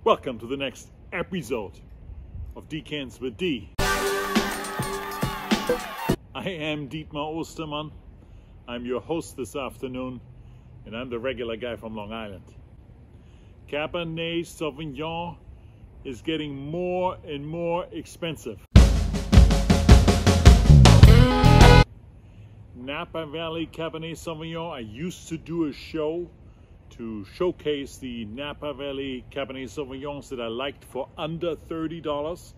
Welcome to the next episode of Decants with D. I am Dietmar Ostermann. I'm your host this afternoon, and I'm the regular guy from Long Island. Cabernet Sauvignon is getting more and more expensive. Napa Valley Cabernet Sauvignon, I used to do a show to showcase the Napa Valley Cabernet Sauvignons that I liked for under $30.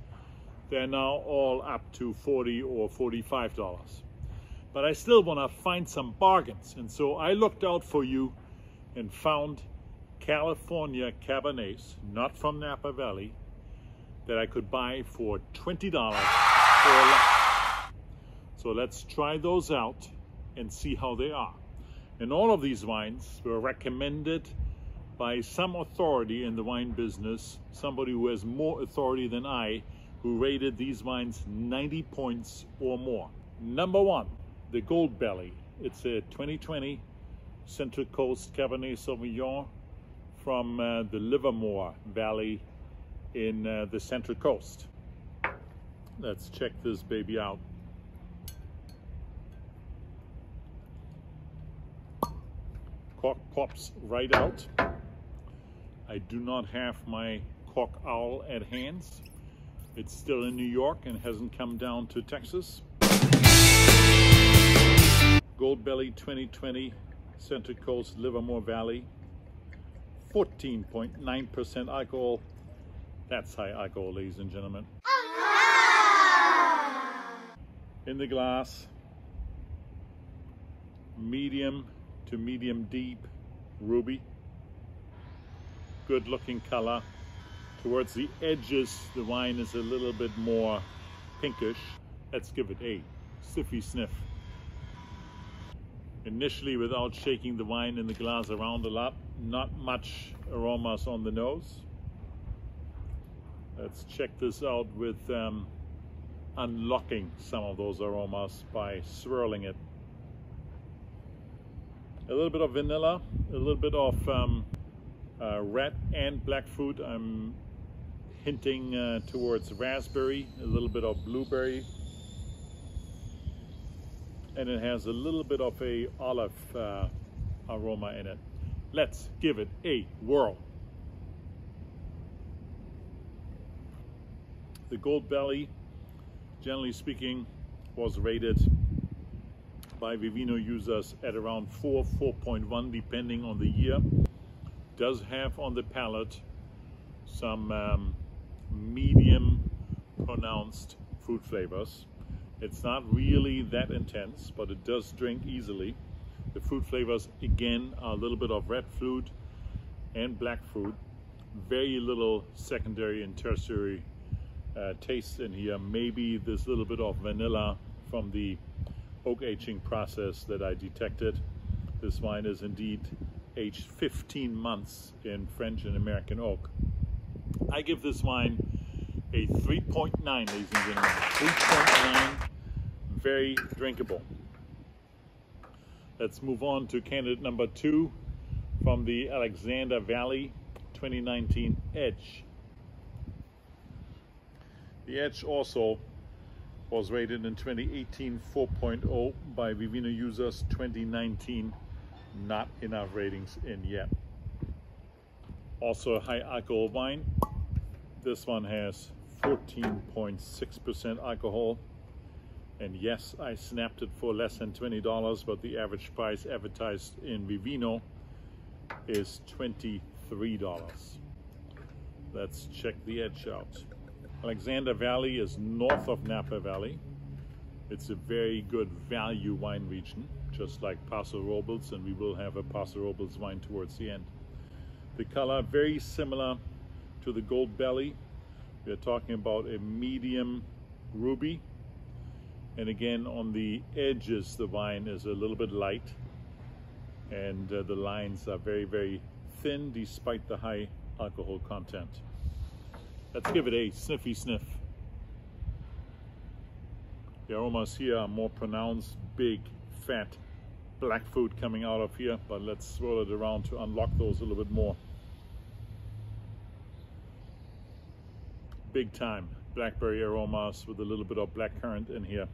They're now all up to $40 or $45. But I still want to find some bargains, and so I looked out for you and found California Cabernets, not from Napa Valley, that I could buy for $20 or less. So let's try those out and see how they are. And all of these wines were recommended by some authority in the wine business, somebody who has more authority than I, who rated these wines 90 points or more. Number one, the Gold Belly. It's a 2020 Central Coast Cabernet Sauvignon from the Livermore Valley in the Central Coast. Let's check this baby out. Cork pops right out. I do not have my cork owl at hands. It's still in New York and hasn't come down to Texas. Gold Belly 2020 Central Coast Livermore Valley. 14.9% alcohol. That's high alcohol, ladies and gentlemen. In the glass, medium to medium deep ruby. Good looking color. Towards the edges, the wine is a little bit more pinkish. Let's give it a sniffy sniff. Initially, without shaking the wine in the glass around a lot, not much aromas on the nose. Let's check this out with unlocking some of those aromas by swirling it. A little bit of vanilla, a little bit of red and black fruit. I'm hinting towards raspberry, a little bit of blueberry, and it has a little bit of a olive aroma in it. Let's give it a whirl. The Gold Belly, generally speaking, was rated by Vivino users at around 4.1 depending on the year. Does have on the palate some medium pronounced fruit flavors. It's not really that intense, but it does drink easily. The fruit flavors again are a little bit of red fruit and black fruit. Very little secondary and tertiary taste in here. Maybe this little bit of vanilla from the oak aging process that I detected. This wine is indeed aged 15 months in French and American oak. I give this wine a 3.9, ladies and gentlemen. 3.9, very drinkable. Let's move on to candidate number 2 from the Alexander Valley 2019 Edge. The Edge also was rated in 2018 4.0 by Vivino users. 2019, not enough ratings in yet. Also a high alcohol wine. This one has 14.6% alcohol. And yes, I snapped it for less than $20, but the average price advertised in Vivino is $23. Let's check the Edge out. Alexander Valley is north of Napa Valley. It's a very good value wine region, just like Paso Robles, and we will have a Paso Robles wine towards the end. The color very similar to the Gold Belly. We're talking about a medium ruby, and again on the edges the wine is a little bit light, and the lines are very, very thin despite the high alcohol content. Let's give it a sniffy sniff. The aromas here are more pronounced, big, fat, black fruit coming out of here, but let's swirl it around to unlock those a little bit more. big time blackberry aromas with a little bit of blackcurrant in here.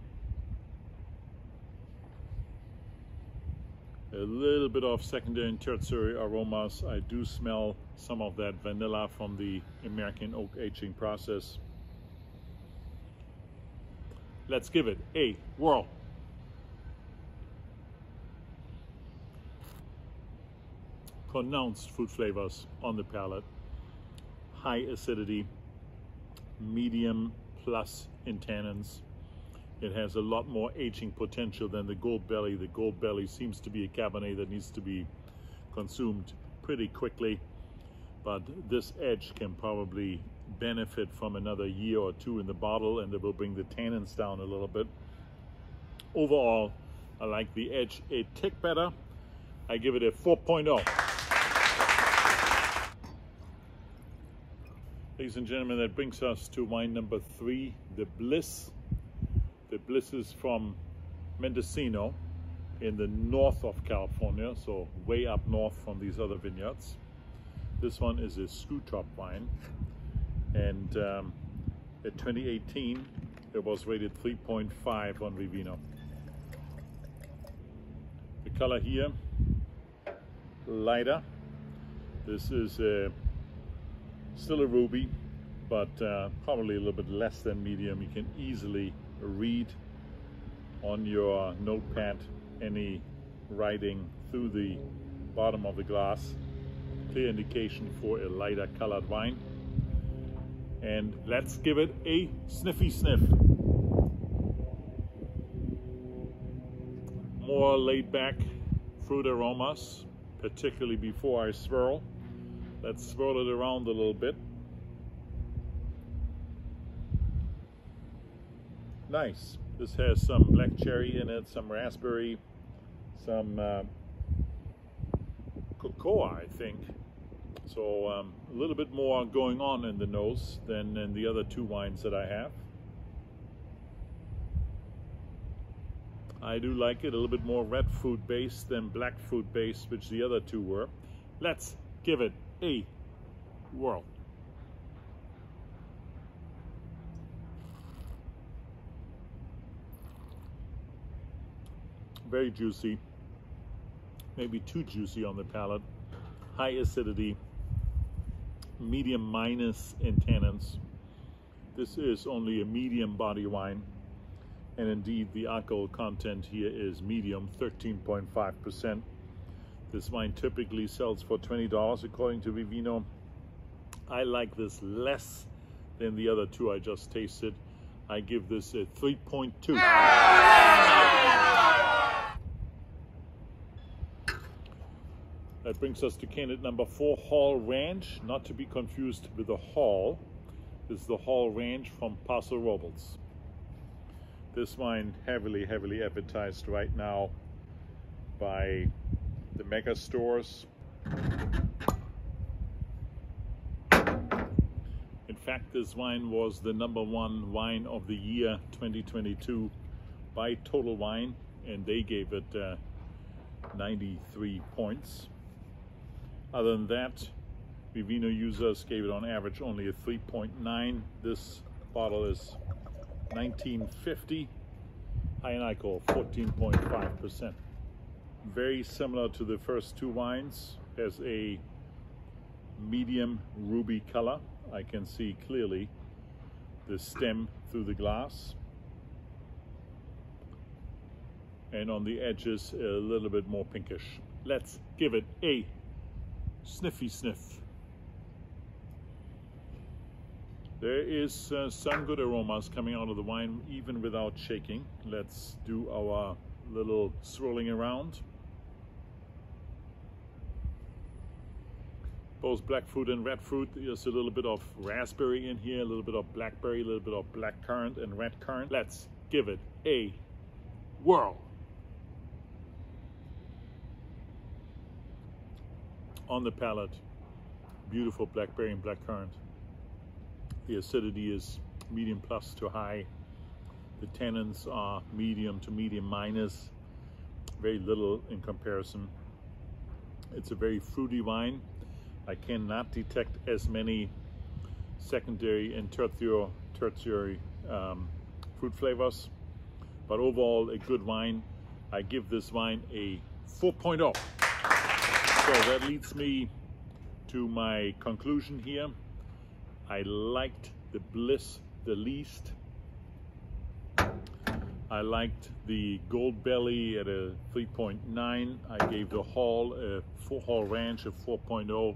A little bit of secondary and tertiary aromas. I do smell some of that vanilla from the American oak aging process. Let's give it a whirl. Pronounced fruit flavors on the palate. High acidity, medium plus in tannins. It has a lot more aging potential than the Gold Belly. The Gold Belly seems to be a Cabernet that needs to be consumed pretty quickly, but this edge can probably benefit from another year or two in the bottle, and it will bring the tannins down a little bit. Overall, I like the edge a tick better. I give it a 4.0. Ladies and gentlemen, that brings us to wine number 3, the Bliss. The Bliss is from Mendocino in the north of California, so way up north from these other vineyards. This one is a screw top wine, and at 2018 it was rated 3.5 on Vivino. The color here, lighter. This is still a ruby, but probably a little bit less than medium. You can easily read on your notepad any writing through the bottom of the glass. Clear indication for a lighter colored wine. And let's give it a sniffy sniff. More laid back fruit aromas, particularly before I swirl. Let's swirl it around a little bit. Nice. This has some black cherry in it, some raspberry, some cocoa, I think. So a little bit more going on in the nose than in the other 2 wines that I have. I do like it a little bit more red fruit based than black fruit based, which the other 2 were. Let's give it a whirl. Very juicy, maybe too juicy on the palate. High acidity, medium minus in tannins. This is only a medium body wine, and indeed the alcohol content here is medium, 13.5%. This wine typically sells for $20 according to Vivino. I like this less than the other 2 I just tasted. I give this a 3.2. That brings us to candidate number 4, Hall Ranch, not to be confused with the Hall. This is the Hall Ranch from Paso Robles. This wine heavily advertised right now by the mega stores. In fact, this wine was the #1 wine of the year 2022 by Total Wine, and they gave it 93 points. Other than that, Vivino users gave it on average only a 3.9. This bottle is 1950, high in alcohol, 14.5%. Very similar to the first 2 wines, has a medium ruby color. I can see clearly the stem through the glass. And on the edges, a little bit more pinkish. Let's give it a sniffy sniff. There is some good aromas coming out of the wine even without shaking. Let's do our little swirling around. Both black fruit and red fruit. There's a little bit of raspberry in here, a little bit of blackberry, a little bit of black currant and red currant. Let's give it a whirl. On the palate, beautiful blackberry and blackcurrant. The acidity is medium plus to high. The tannins are medium to medium minus, very little in comparison. It's a very fruity wine. I cannot detect as many secondary and tertiary fruit flavors. But overall, a good wine. I give this wine a 4.0. So that leads me to my conclusion here. I liked the Bliss the least. I liked the Gold Belly at a 3.9. I gave the Hall Ranch a 4.0.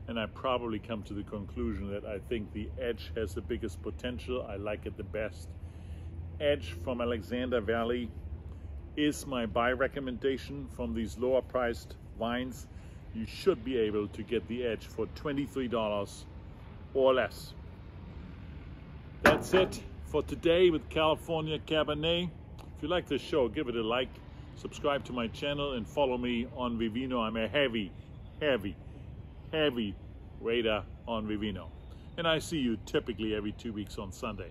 And I probably come to the conclusion that I think the Edge has the biggest potential. I like it the best. Edge from Alexander Valley is my buy recommendation from these lower priced wines. You should be able to get the Edge for $23 or less. That's it for today with California Cabernet. If you like this show, give it a like, subscribe to my channel, and follow me on Vivino. I'm a heavy rater on Vivino. And I see you typically every 2 weeks on Sunday.